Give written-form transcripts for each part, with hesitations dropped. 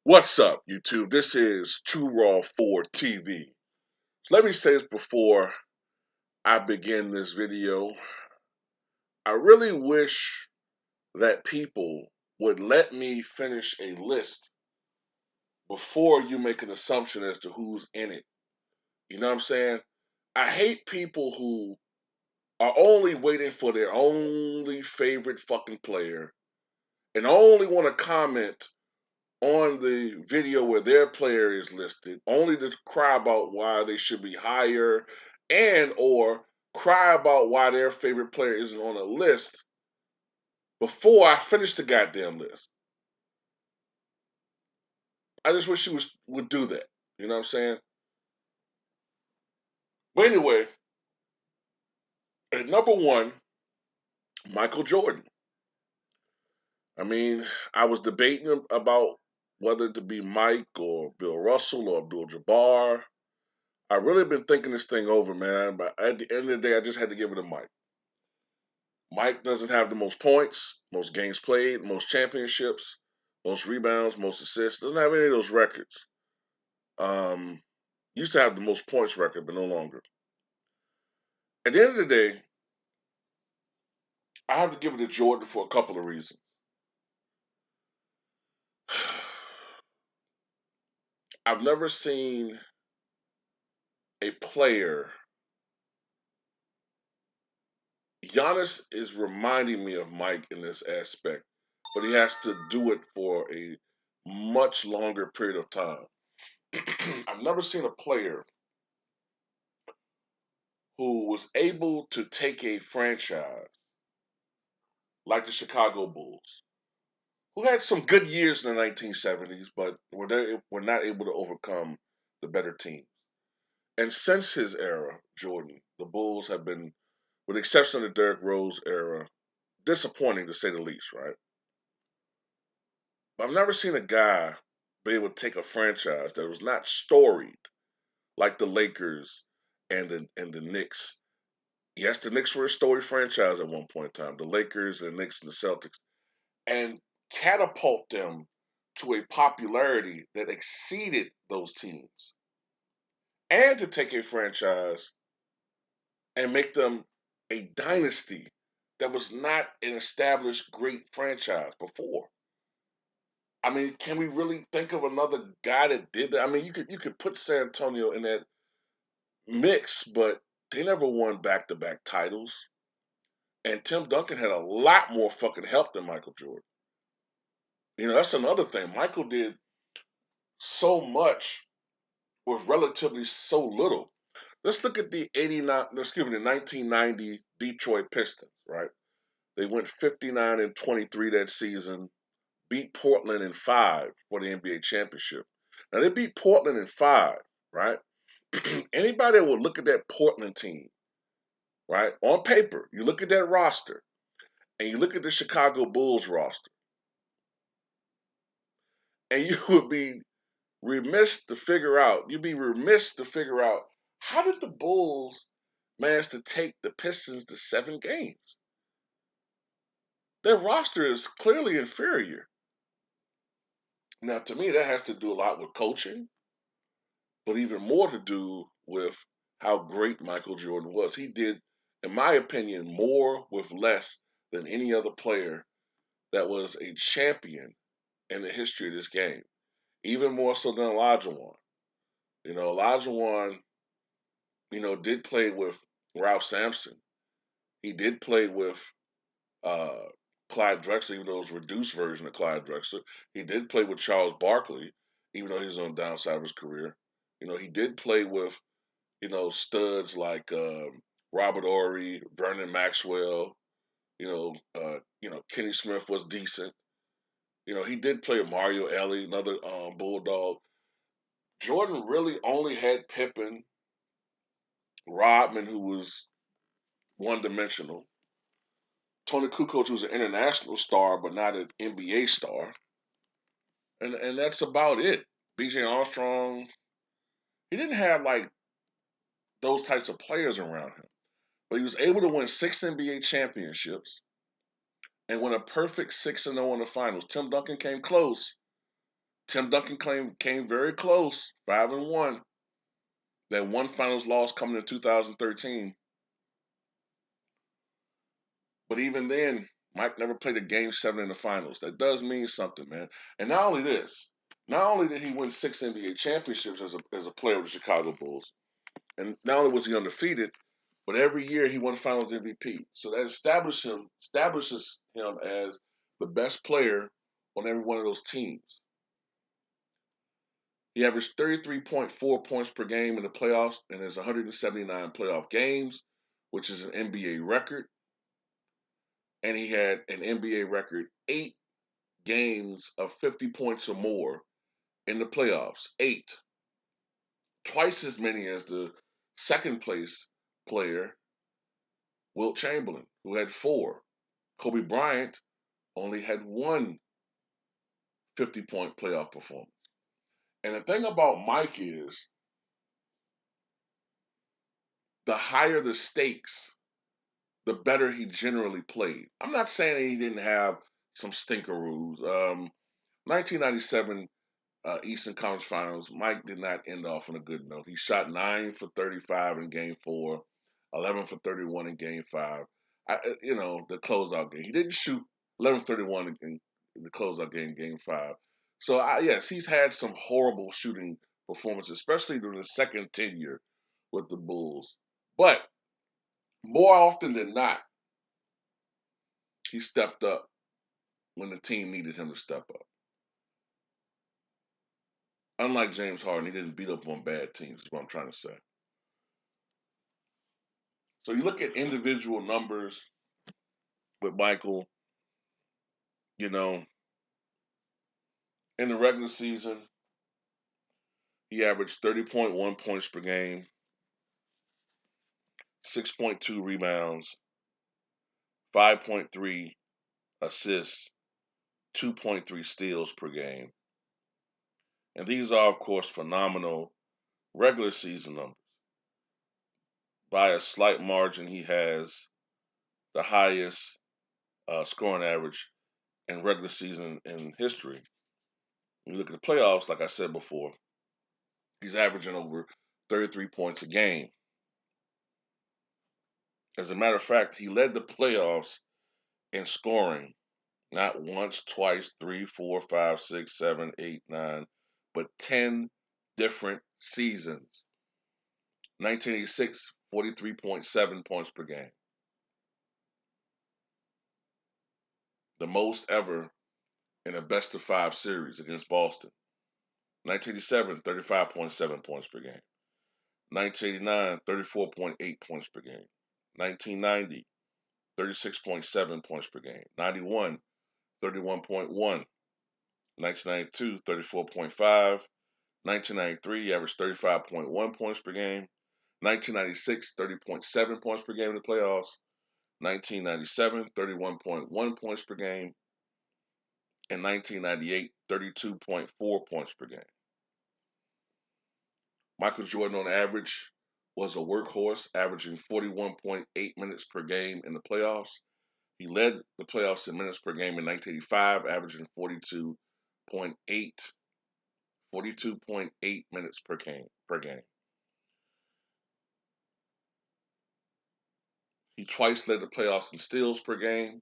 What's up, YouTube? This is Too Raw for TV. So let me say this before I begin this video. I really wish that people would let me finish a list before you make an assumption as to who's in it. You know what I'm saying? I hate people who are only waiting for their only favorite fucking player and only want to comment on the video where their player is listed, only to cry about why they should be higher and or cry about why their favorite player isn't on a list before I finish the goddamn list. I just wish she would do that. You know what I'm saying? But anyway, at number one, Michael Jordan. I mean, I was debating about whether to be Mike or Bill Russell or Abdul Jabbar. I really been thinking this thing over, man. But at the end of the day, I just had to give it to Mike. Mike doesn't have the most points, most games played, most championships, most rebounds, most assists. Doesn't have any of those records. Um, used to have the most points record, but no longer. At the end of the day, I have to give it to Jordan for a couple of reasons. I've never seen a player. Giannis is reminding me of Mike in this aspect, but he has to do it for a much longer period of time. I've never seen a player who was able to take a franchise like the Chicago Bulls, who had some good years in the 1970s, but were not able to overcome the better teams. And since his era, Jordan, the Bulls have been, with the exception of the Derrick Rose era, disappointing to say the least, right? But I've never seen a guy be able to take a franchise that was not storied like the Lakers and the Knicks. Yes, the Knicks were a storied franchise at one point in time. The Lakers, the Knicks, and the Celtics, and catapult them to a popularity that exceeded those teams, and to take a franchise and make them a dynasty that was not an established great franchise before. I mean, can we really think of another guy that did that? I mean, you could put San Antonio in that mix, but they never won back-to-back titles. And Tim Duncan had a lot more fucking help than Michael Jordan. You know, that's another thing. Michael did so much with relatively so little. Let's look at the 89, excuse me, the 1990 Detroit Pistons, right? They went 59 and 23 that season, beat Portland in 5 for the NBA championship. Now they beat Portland in 5, right? Anybody that would look at that Portland team, right? On paper, you look at that roster and you look at the Chicago Bulls roster, and you would be you'd be remiss to figure out how did the Bulls manage to take the Pistons to 7 games? Their roster is clearly inferior. Now, to me, that has to do a lot with coaching, but even more to do with how great Michael Jordan was. He did, in my opinion, more with less than any other player that was a champion in the history of this game, even more so than Olajuwon. You know, Olajuwon, did play with Ralph Sampson. He did play with uh, Clyde Drexler, even though it was a reduced version of Clyde Drexler. He did play with Charles Barkley, even though he was on the downside of his career. He did play with, studs like Robert Ory, Vernon Maxwell. Kenny Smith was decent. He did play with Mario Elie, another Bulldog. Jordan really only had Pippen, Rodman, who was one-dimensional, Tony Kukoc, who's an international star but not an NBA star, and that's about it. B.J. Armstrong, he didn't have like those types of players around him, but he was able to win 6 NBA championships and win a perfect 6-0 in the finals. Tim Duncan came close, Tim Duncan came very close, 5-1. That one finals loss coming in 2013. But even then, Mike never played a game seven in the finals. That does mean something, man. And not only this, not only did he win 6 NBA championships as a player with the Chicago Bulls, and not only was he undefeated, but every year he won Finals MVP. So that establishes him as the best player on every one of those teams. He averaged 33.4 points per game in the playoffs in his 179 playoff games, which is an NBA record. And he had an NBA record 8 games of 50 points or more in the playoffs. 8. Twice as many as the second place player, Wilt Chamberlain, who had 4. Kobe Bryant only had one 50-point playoff performance. And the thing about Mike is the higher the stakes, the better he generally played. I'm not saying he didn't have some stinkeroos. 1997 Eastern Conference Finals, Mike did not end off on a good note. He shot 9 for 35 in Game 4, 11 for 31 in Game 5. The closeout game. He didn't shoot 11 for 31 in the closeout game, Game 5. So, yes, he's had some horrible shooting performances, especially during the second tenure with the Bulls. But more often than not, he stepped up when the team needed him to step up. Unlike James Harden, he didn't beat up on bad teams, is what I'm trying to say. So you look at individual numbers with Michael, you know, in the regular season, he averaged 30.1 points per game, 6.2 rebounds, 5.3 assists, 2.3 steals per game. And these are, of course, phenomenal regular season numbers. By a slight margin, he has the highest scoring average in regular season in history. When you look at the playoffs, like I said before, he's averaging over 33 points a game. As a matter of fact, he led the playoffs in scoring not once, twice, three, four, five, six, seven, eight, nine, but 10 different seasons. 1986, 43.7 points per game. The most ever in a best of 5 series against Boston. 1987, 35.7 points per game. 1989, 34.8 points per game. 1990, 36.7 points per game. 91, 31.1. 1992, 34.5. 1993, he averaged 35.1 points per game. 1996, 30.7 points per game in the playoffs. 1997, 31.1 points per game. And 1998, 32.4 points per game. Michael Jordan, on average, was a workhorse, averaging 41.8 minutes per game in the playoffs. He led the playoffs in minutes per game in 1985, averaging 42.8 minutes per game. He twice led the playoffs in steals per game,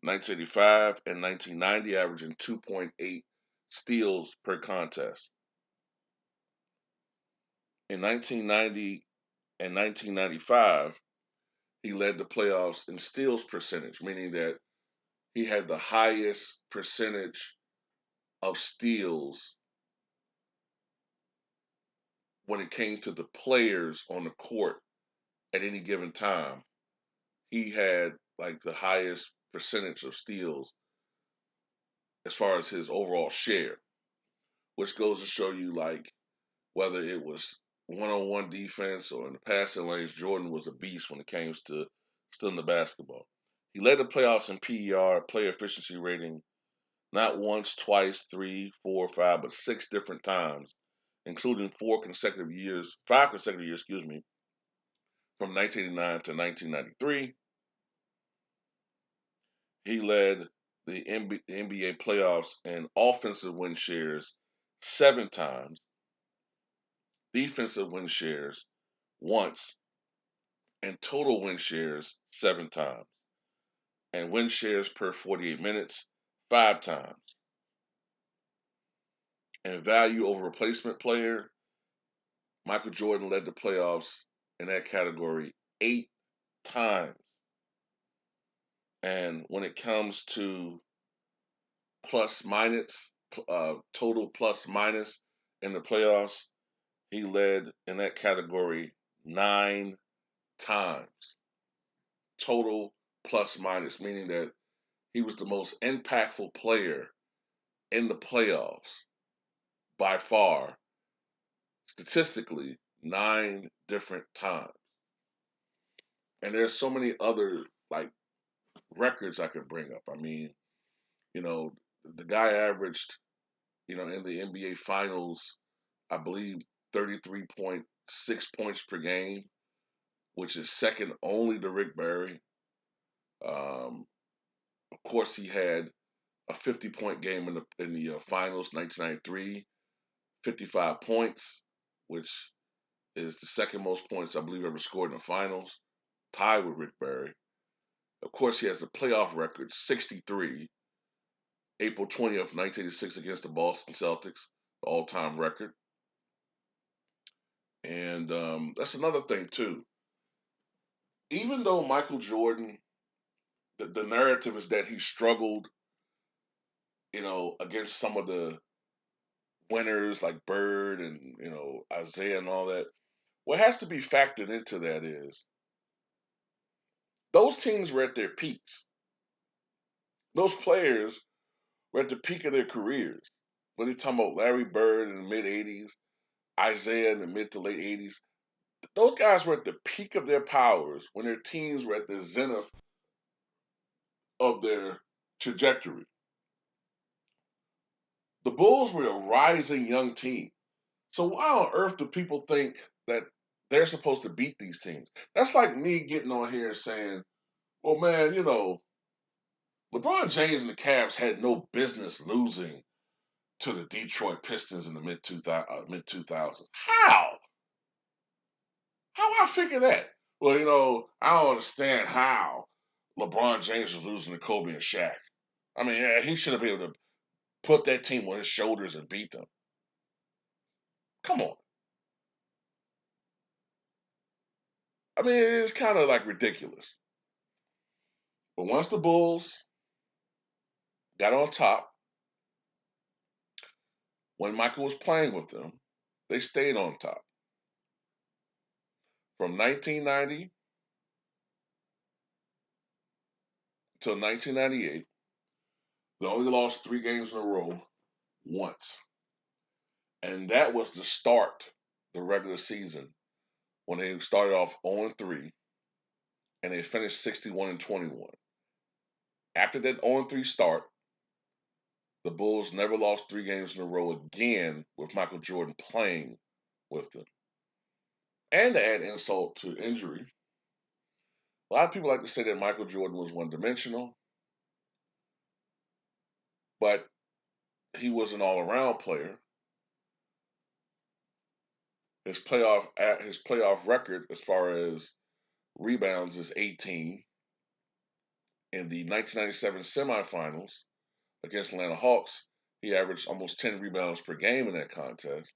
1985 and 1990, averaging 2.8 steals per contest. In 1990 and 1995, he led the playoffs in steals percentage, meaning that he had the highest percentage of steals when it came to the players on the court at any given time. He had like the highest percentage of steals as far as his overall share, which goes to show you like whether it was one-on-one defense or in the passing lanes, Jordan was a beast when it came to stealing the basketball. He led the playoffs in PER, player efficiency rating, not once, twice, three, four, five, but 6 different times, including 5 consecutive years, from 1989 to 1993. He led the NBA playoffs in offensive win shares 7 times, defensive win shares once, and total win shares 7 times, and win shares per 48 minutes 5 times, and value over replacement player. Michael Jordan led the playoffs in that category 8 times. And when it comes to plus minus, total plus minus in the playoffs, he led in that category 9 times. Total plus minus, meaning that he was the most impactful player in the playoffs by far, statistically, 9 different times. And there's so many other like records I could bring up. I mean, you know, the guy averaged, in the NBA Finals, I believe 33.6 points per game, which is second only to Rick Barry. Of course, he had a 50-point game in the finals, 1993, 55 points, which is the second most points I believe ever scored in the finals, tied with Rick Barry. Of course, he has a playoff record, 63, April 20th, 1986, against the Boston Celtics, the all-time record. And that's another thing too. Even though Michael Jordan, the narrative is that he struggled, against some of the winners like Bird and Isaiah and all that. What has to be factored into that is those teams were at their peaks. Those players were at the peak of their careers. When you're talking about Larry Bird in the mid '80s, Isaiah in the mid to late '80s, those guys were at the peak of their powers when their teams were at the zenith of their trajectory. The Bulls were a rising young team. So why on earth do people think that they're supposed to beat these teams? That's like me getting on here and saying, well, man, LeBron James and the Cavs had no business losing to the Detroit Pistons in the mid 2000s. How? How I figure that? Well, I don't understand how LeBron James was losing to Kobe and Shaq. I mean, yeah, he should have been able to put that team on his shoulders and beat them. Come on. I mean, it's kind of like ridiculous. But once the Bulls got on top, when Michael was playing with them, they stayed on top. From 1990 till 1998, they only lost 3 games in a row once. And that was the start, the regular season, when they started off 0-3 and they finished 61-21. After that 0-3 start, the Bulls never lost 3 games in a row again with Michael Jordan playing with them. And to add insult to injury, a lot of people like to say that Michael Jordan was one-dimensional, but he was an all-around player. His playoff record as far as rebounds is 18. In the 1997 semifinals against Atlanta Hawks, he averaged almost 10 rebounds per game in that contest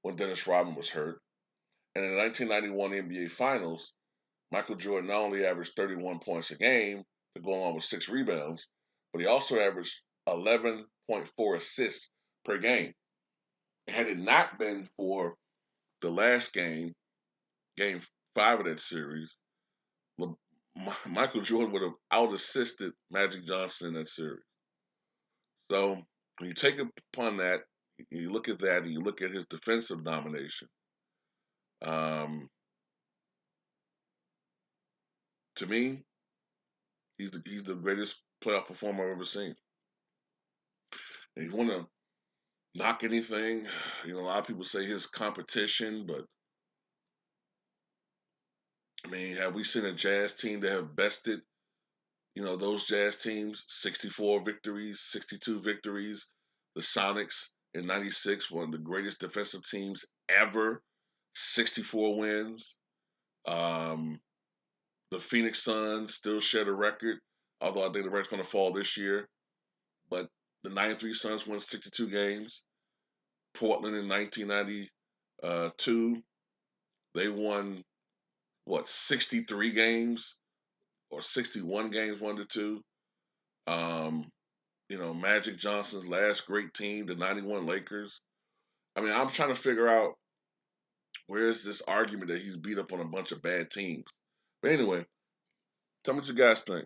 when Dennis Rodman was hurt. And in the 1991 NBA Finals, Michael Jordan not only averaged 31 points a game to go along with 6 rebounds, but he also averaged 11.4 assists per game. Had it not been for the last game, game 5 of that series, Michael Jordan would have out-assisted Magic Johnson in that series. So when you take upon that, you look at that, and you look at his defensive domination. To me, he's the greatest playoff performer I've ever seen. And you want to knock anything, a lot of people say his competition, but I mean, have we seen a Jazz team that have bested, those Jazz teams, 64 victories, 62 victories, the Sonics in '96, one of the greatest defensive teams ever, 64 wins. Um, the Phoenix Suns still share the record, although I think the record's going to fall this year. But the '93 Suns won 62 games. Portland in 1992, they won, what, 63 games or 61 games, 1-2. Um, Magic Johnson's last great team, the '91 Lakers. I mean, I'm trying to figure out where's this argument that he's beat up on a bunch of bad teams. But anyway, tell me what you guys think.